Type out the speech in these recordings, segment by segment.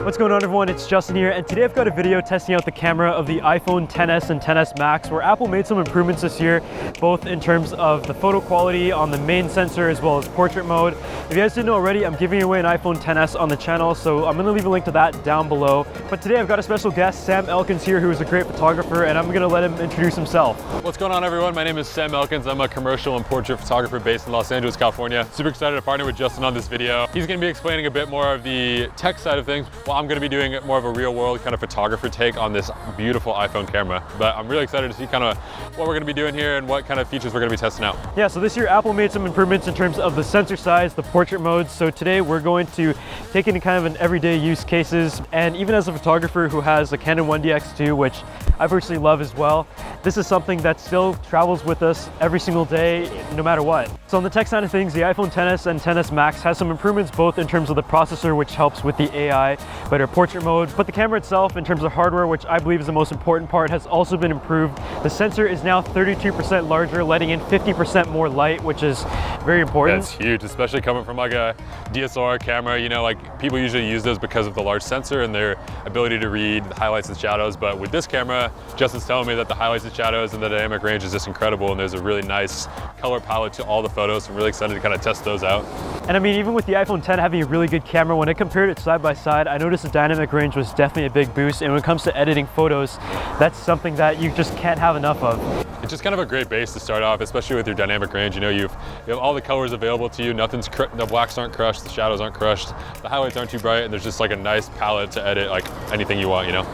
What's going on, everyone? It's Justin here, and today I've got a video testing out the camera of the iPhone XS and XS Max, where Apple made some improvements this year, both in terms of the photo quality on the main sensor as well as portrait mode. If you guys didn't know already, I'm giving away an iPhone XS on the channel, so I'm going to leave a link to that down below. But today I've got a special guest, Sam Elkins here, who is a great photographer, and I'm going to let him introduce himself. What's going on, everyone? My name is Sam Elkins. I'm a commercial and portrait photographer based in Los Angeles, California. Super excited to partner with Justin on this video. He's going to be explaining a bit more of the tech side of things, while I'm going to be doing more of a real world kind of photographer take on this beautiful iPhone camera. But I'm really excited to see kind of what we're going to be doing here and what kind of features we're going to be testing out. Yeah, so this year Apple made some improvements in terms of the sensor size, the portrait mode. So today we're going to take into kind of an everyday use cases, and even as a photographer who has a Canon 1DX2, which I personally love as well, this is something that still travels with us every single day, no matter what. So on the tech side of things, the iPhone XS and XS Max has some improvements both in terms of the processor, which helps with the AI, better portrait mode, but the camera itself, in terms of hardware, which I believe is the most important part, has also been improved. The sensor is now 32% larger, letting in 50% more light, which is very important. That's huge, especially coming from like a DSLR camera. You know, like people usually use those because of the large sensor and their ability to read the highlights and shadows. But with this camera, Justin's telling me that the highlights and shadows and the dynamic range is just incredible, and there's a really nice color palette to all the photos. So I'm really excited to kind of test those out. And I mean, even with the iPhone X having a really good camera, when I compared it side by side, I noticed the dynamic range was definitely a big boost. And when it comes to editing photos, that's something that you just can't have enough of. It's just kind of a great base to start off, especially with your dynamic range. You know, you have all the colors available to you. The blacks aren't crushed, the shadows aren't crushed, the highlights aren't too bright, and there's just like a nice palette to edit like anything you want, you know?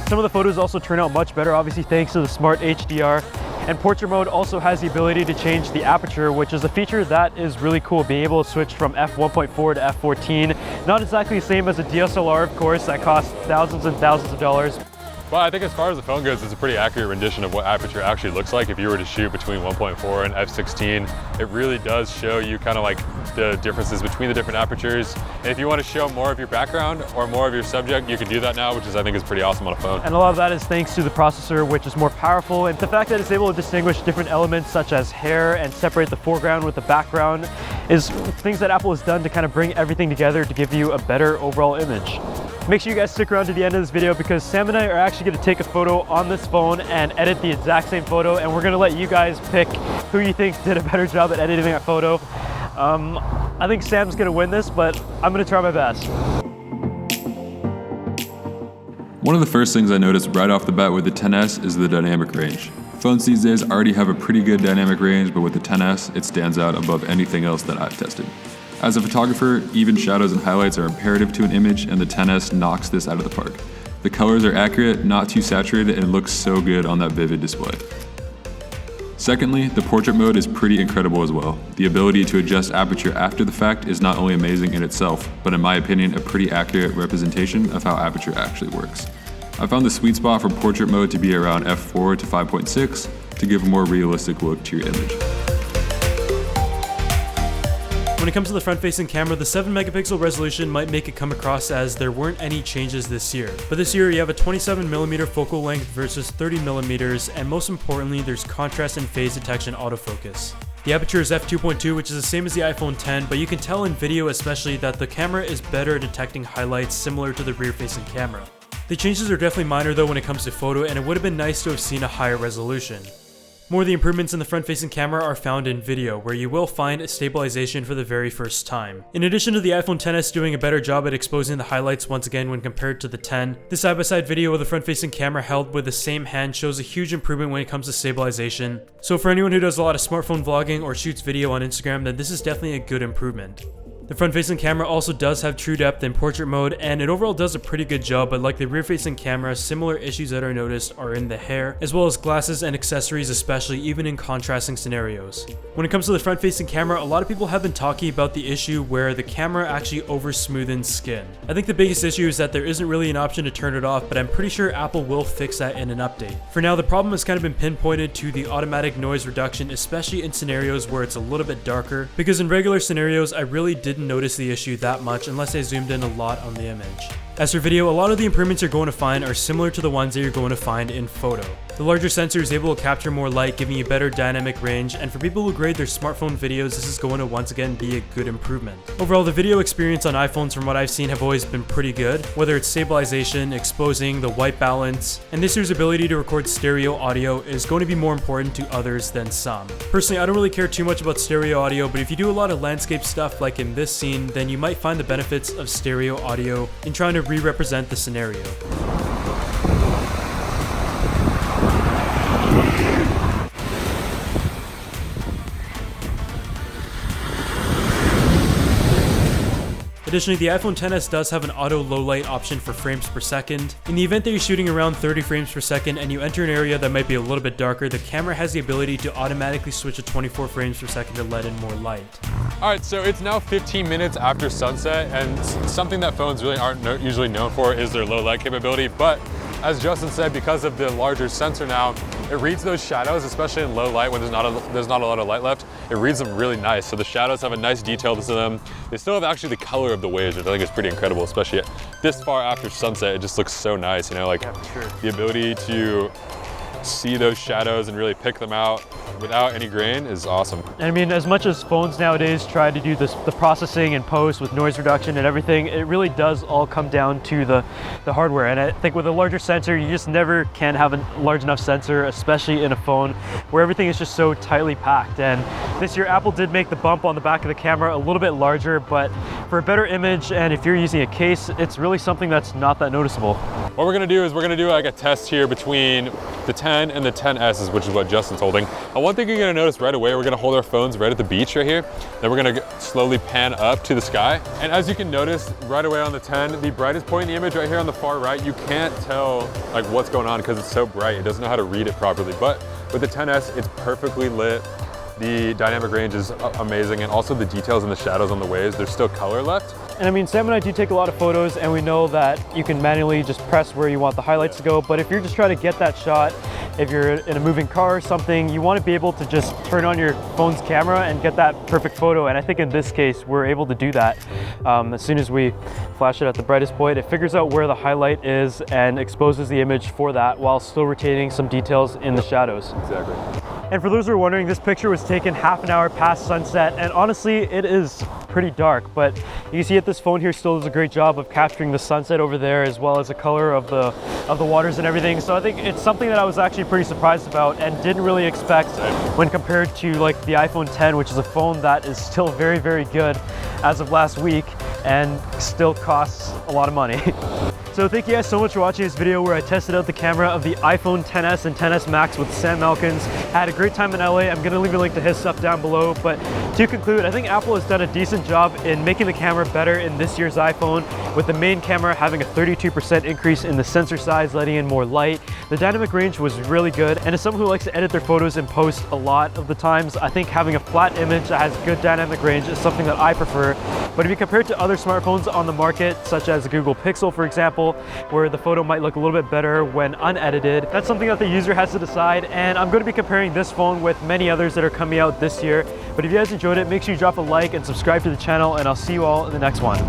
Some of the photos also turn out much better, obviously thanks to the smart HDR. And portrait mode also has the ability to change the aperture, which is a feature that is really cool, being able to switch from f1.4 to f14. Not exactly the same as a DSLR, of course, that costs thousands and thousands of dollars. Well, I think as far as the phone goes, it's a pretty accurate rendition of what aperture actually looks like if you were to shoot between 1.4 and f16. It really does show you kind of like the differences between the different apertures. And if you want to show more of your background or more of your subject, you can do that now, which is, I think, is pretty awesome on a phone. And a lot of that is thanks to the processor, which is more powerful. And the fact that it's able to distinguish different elements such as hair and separate the foreground with the background is things that Apple has done to kind of bring everything together to give you a better overall image. Make sure you guys stick around to the end of this video, because Sam and I are actually going to take a photo on this phone and edit the exact same photo, and we're going to let you guys pick who you think did a better job at editing that photo. I think Sam's going to win this, but I'm going to try my best. One of the first things I noticed right off the bat with the XS is the dynamic range. Phones these days already have a pretty good dynamic range, but with the XS, it stands out above anything else that I've tested. As a photographer, even shadows and highlights are imperative to an image, and the XS knocks this out of the park. The colors are accurate, not too saturated, and it looks so good on that vivid display. Secondly, the portrait mode is pretty incredible as well. The ability to adjust aperture after the fact is not only amazing in itself, but in my opinion, a pretty accurate representation of how aperture actually works. I found the sweet spot for portrait mode to be around f4 to 5.6 to give a more realistic look to your image. When it comes to the front-facing camera, the 7-megapixel resolution might make it come across as there weren't any changes this year. But this year you have a 27mm focal length versus 30mm, and most importantly, there's contrast and phase detection autofocus. The aperture is f2.2, which is the same as the iPhone X, but you can tell in video especially that the camera is better at detecting highlights similar to the rear-facing camera. The changes are definitely minor though when it comes to photo, and it would have been nice to have seen a higher resolution. More of the improvements in the front-facing camera are found in video, where you will find stabilization for the very first time. In addition to the iPhone XS doing a better job at exposing the highlights once again when compared to the X, the side-by-side video of the front-facing camera held with the same hand shows a huge improvement when it comes to stabilization. So for anyone who does a lot of smartphone vlogging or shoots video on Instagram, then this is definitely a good improvement. The front-facing camera also does have true depth in portrait mode, and it overall does a pretty good job, but like the rear-facing camera, similar issues that are noticed are in the hair, as well as glasses and accessories, especially even in contrasting scenarios. When it comes to the front-facing camera, a lot of people have been talking about the issue where the camera actually over-smoothens skin. I think the biggest issue is that there isn't really an option to turn it off, but I'm pretty sure Apple will fix that in an update. For now, the problem has kind of been pinpointed to the automatic noise reduction, especially in scenarios where it's a little bit darker, because in regular scenarios, I really didn't didn't notice the issue that much unless I zoomed in a lot on the image. As for video, a lot of the improvements you're going to find are similar to the ones that you're going to find in photo. The larger sensor is able to capture more light, giving you better dynamic range, and for people who grade their smartphone videos, this is going to once again be a good improvement. Overall, the video experience on iPhones from what I've seen have always been pretty good, whether it's stabilization, exposing, the white balance, and this year's ability to record stereo audio is going to be more important to others than some. Personally, I don't really care too much about stereo audio, but if you do a lot of landscape stuff like in this scene, then you might find the benefits of stereo audio in trying to re-represent the scenario. Additionally, the iPhone XS does have an auto low light option for frames per second. In the event that you're shooting around 30 frames per second and you enter an area that might be a little bit darker, the camera has the ability to automatically switch to 24 frames per second to let in more light. All right, so it's now 15 minutes after sunset, and something that phones really aren't usually known for is their low light capability, but as Justin said, because of the larger sensor now, it reads those shadows, especially in low light when there's not a lot of light left. It reads them really nice. So the shadows have a nice detail to them. They still have actually the color of the waves, which I think is pretty incredible, especially this far after sunset. It just looks so nice, you know, like the ability to see those shadows and really pick them out without any grain is awesome. And I mean, as much as phones nowadays try to do the processing and post with noise reduction and everything, it really does all come down to the hardware. And I think with a larger sensor, you just never can have a large enough sensor, especially in a phone where everything is just so tightly packed. And this year, Apple did make the bump on the back of the camera a little bit larger, but for a better image, and if you're using a case, it's really something that's not that noticeable. What we're gonna do is we're gonna do like a test here between the 10 and the 10S, which is what Justin's holding. And one thing you're gonna notice right away, we're gonna hold our phones right at the beach right here. Then we're gonna slowly pan up to the sky. And as you can notice right away on the 10, the brightest point in the image right here on the far right, you can't tell like what's going on because it's so bright. It doesn't know how to read it properly. But with the 10S, it's perfectly lit. The dynamic range is amazing, and also the details in the shadows on the waves, there's still color left. And I mean, Sam and I do take a lot of photos, and we know that you can manually just press where you want the highlights to go, but if you're just trying to get that shot, if you're in a moving car or something, you want to be able to just turn on your phone's camera and get that perfect photo, and I think in this case, we're able to do that. As soon as we flash it at the brightest point, it figures out where the highlight is and exposes the image for that while still retaining some details in the shadows. Exactly. And for those who are wondering, this picture was taken half an hour past sunset, and honestly, it is pretty dark, but you can see that this phone here still does a great job of capturing the sunset over there, as well as the color of the waters and everything. So I think it's something that I was actually pretty surprised about and didn't really expect when compared to like the iPhone X, which is a phone that is still very, very good as of last week and still costs a lot of money. So thank you guys so much for watching this video where I tested out the camera of the iPhone XS and XS Max with Sam Elkins. I had a great time in LA. I'm gonna leave a link to his stuff down below. But to conclude, I think Apple has done a decent job in making the camera better in this year's iPhone, with the main camera having a 32% increase in the sensor size, letting in more light. The dynamic range was really good. And as someone who likes to edit their photos in post a lot of the times, I think having a flat image that has good dynamic range is something that I prefer. But if you compare it to other smartphones on the market, such as the Google Pixel, for example, where the photo might look a little bit better when unedited, that's something that the user has to decide. And I'm going to be comparing this phone with many others that are coming out this year. But if you guys enjoyed it, make sure you drop a like and subscribe to the channel, and I'll see you all in the next one.